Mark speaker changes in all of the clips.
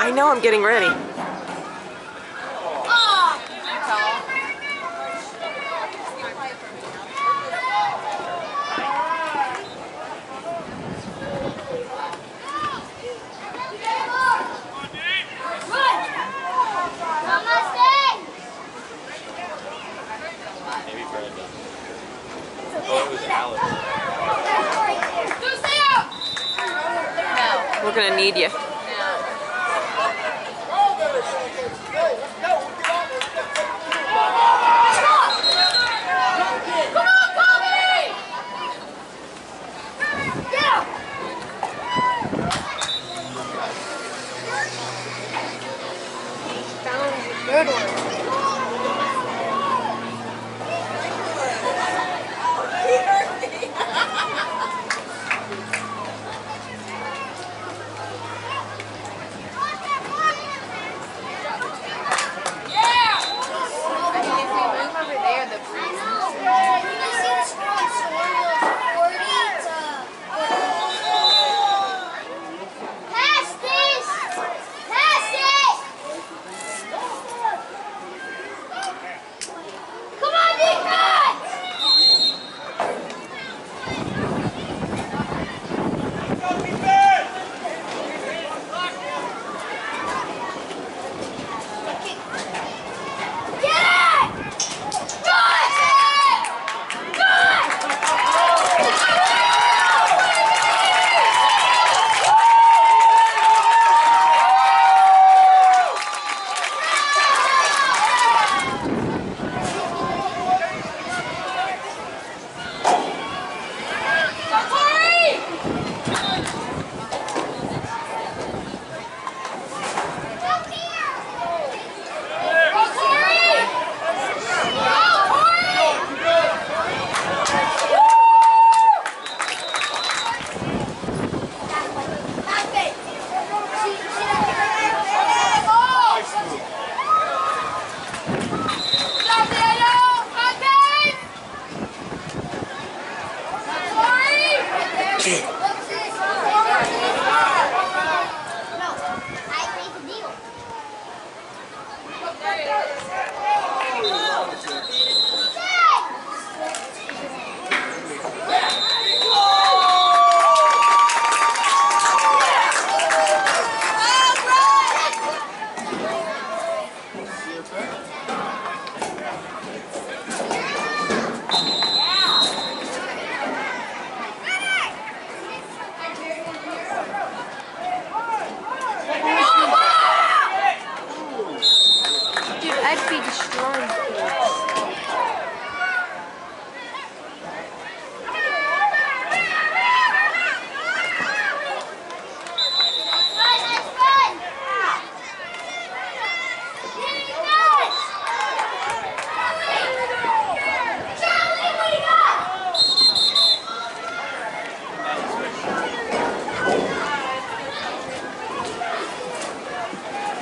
Speaker 1: I know I'm getting ready. We're gonna need you.
Speaker 2: Good one. I'd be destroying kids.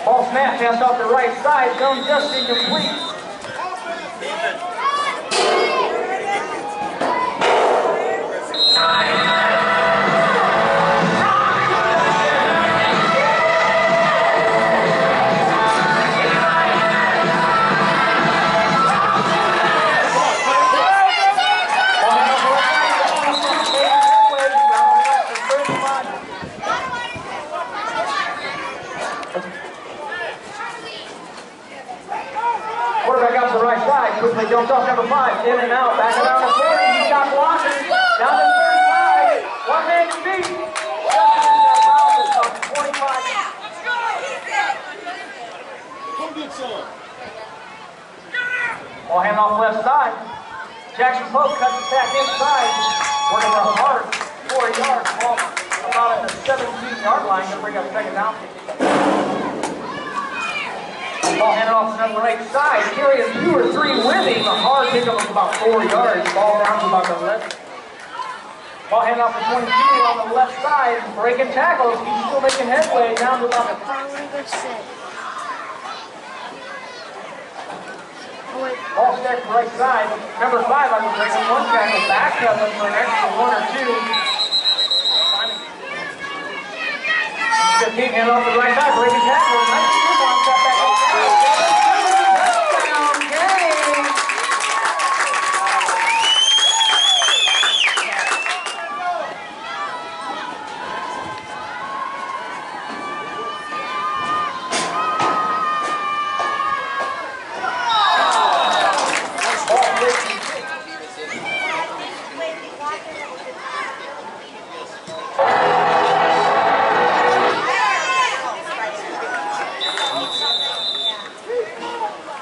Speaker 3: Ball snap, pass off the right side, zone just incomplete. Quarterback out to the right side, quickly jumps off number 5, in and out, back around the 40, he's got blockers, down to 35, one man speed, just 25. Ball hand off left side, Jackson Pope cuts the sack inside, working real hard, 4 yards, ball about at the 17-yard line to bring up second down. Ball handed off to the right side, carrying 2 or 3 with him. A hard pickup of about 4 yards. Ball down to about the left. Ball handed off to 22 on the left side, breaking tackles. He's still making headway down to about the ball stacked to the right side. Number 5 on the breaking 1 tackle, back up for an extra 1 or 2. 15 handed off to the right side, breaking tackle.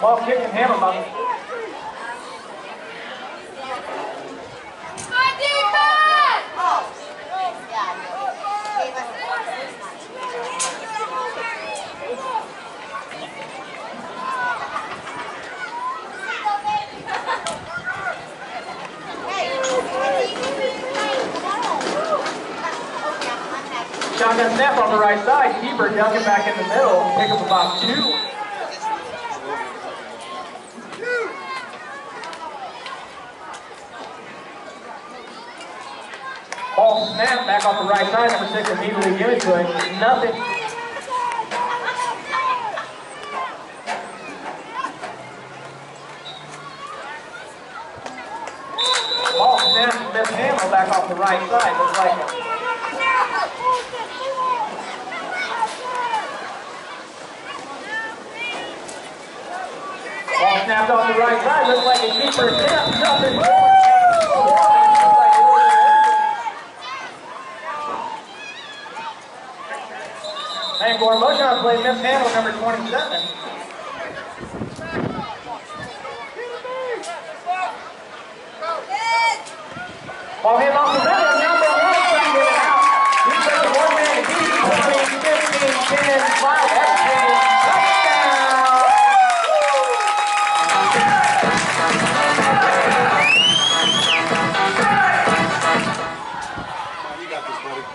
Speaker 3: Ball kick and handle by shotgun snap on the right side. Keeper dunking back in the middle. Pick up about 2. Ball snap back off the right side. Number 6 immediately give it to him. Nothing. Ball snap and mishandle back off the right side. Looks like it. Ball snapped off the right side. Looks like a keeper attempt. Nothing more. And for motion on play, mishandle number 27. Ball hit off the middle, number 1 trying to get it out. He takes a one-man beat between 15, 10, 5. That's touchdown.
Speaker 4: You got this, buddy.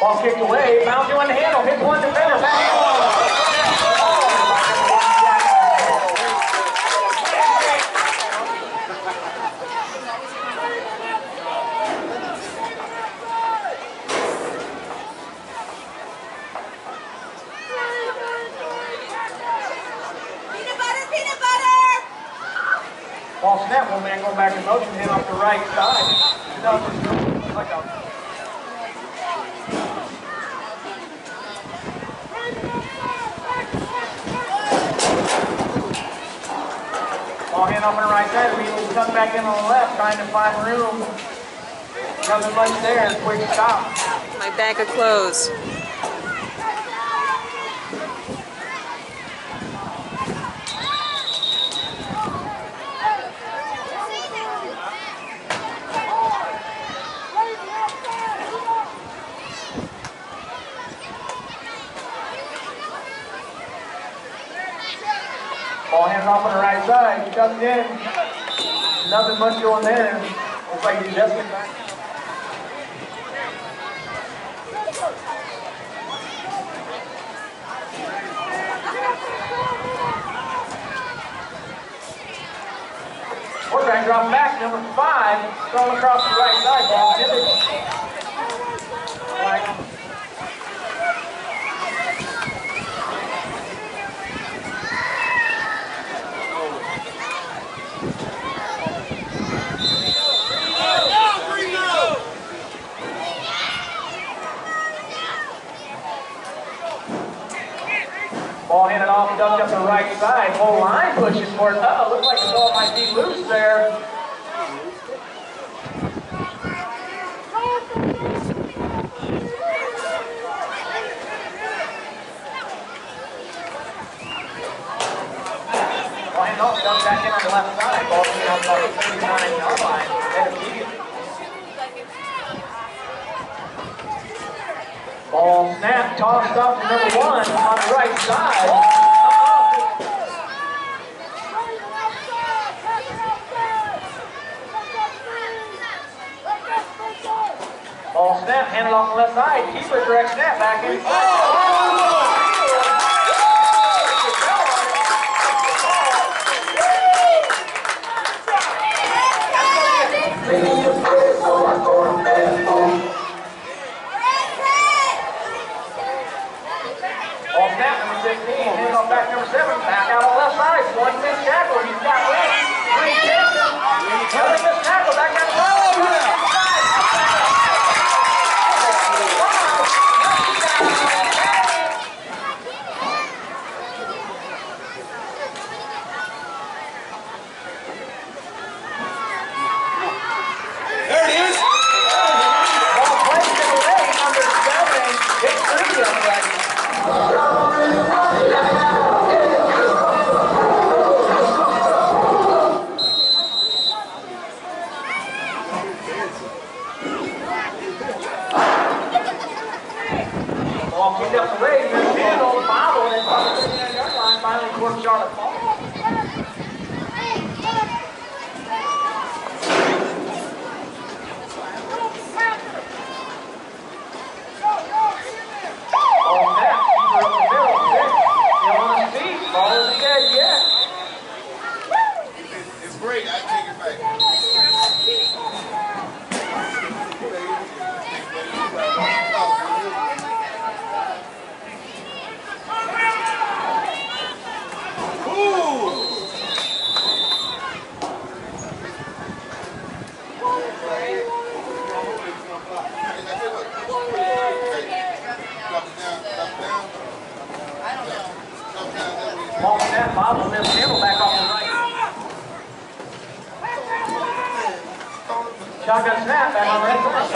Speaker 3: Ball kicked away, Mounds doing the handle, hits one defender, back
Speaker 5: Peanut butter!
Speaker 3: Ball snap, one man going back in motion, hit off the right side. Like a ball hand off on the right side, immediately cut back in on the left, trying to find room. Nothing much there, quick stop.
Speaker 1: My bag of clothes.
Speaker 3: Ball hands off on the right side, shoved in. Nothing much going there. Looks like he's just back. Quarterback drop back, number 5, thrown across the right side. Ball intended. Ball handed off, dumped up the right side. Whole line pushes for it. Uh-oh, looks like the ball might be loose there. Ball handed off, dumped back in on the left side. Ball handed off about the 39-yard line. Head immediately. Ball snap, tossed off to number 1 on the right side. Ball snap, handed off the left side. Keeper direct snap back in. Ball snap, number 16, handed off back number 7, back out on the left side. One missed tackle, he's got one. 3 chances. Another missed tackle, back down the line. steps away, mishandled, bobbled, and on the 59-yard line, finally court Charlotte ball. Ball snap, keeper up the middle, six. Still on his feet, ball isn't dead yet.
Speaker 4: It's great, I take it back.
Speaker 3: Ball snap, bobble, mishandled, back off the right. Shotgun snap, back on the right side.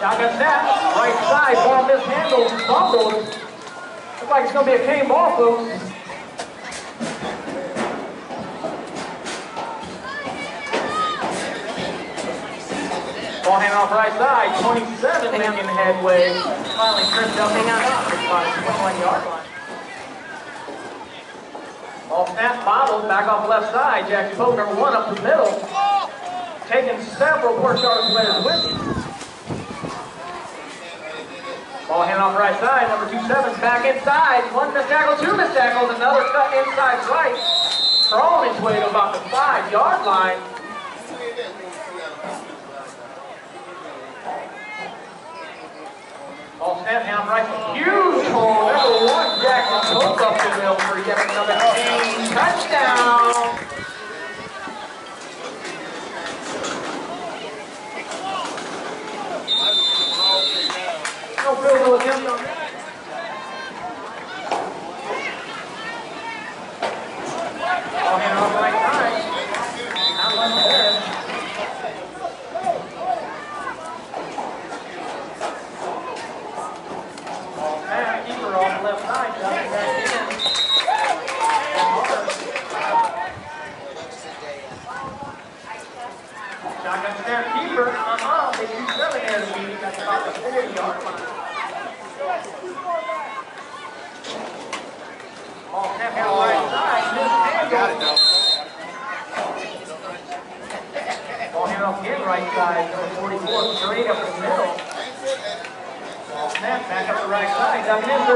Speaker 3: Shotgun snap, right side, ball mishandled, fumbled. Looks like it's going to be a cane ball, folks. Ball hand off right side, 27 making headway. Finally tripped up and out by the 21-yard line. Ball snap, bobbled, back off the left side. Jackson Pope, number 1, up the middle. Taking several Port Charlotte players with him. Ball hand off right side, number 27's back inside. 1 missed tackle, 2 missed tackles, another cut inside right. Throwing his way to about the 5-yard line. Ball snap down right, huge hole, number 1, Jackson Pope up the middle for yet another game touchdown. No field goal attempt on that. Ball hand off the right side. Out left there. Ball snap, keeper off the left side, jumping back in. Shotgun snap, keeper, they do 7 there to beat. That's about the 40-yard line. Ball snap out right side, mishandled. Ball hand off again right side, number 44, straight up the middle. Ball snap back up the right side, ducking in.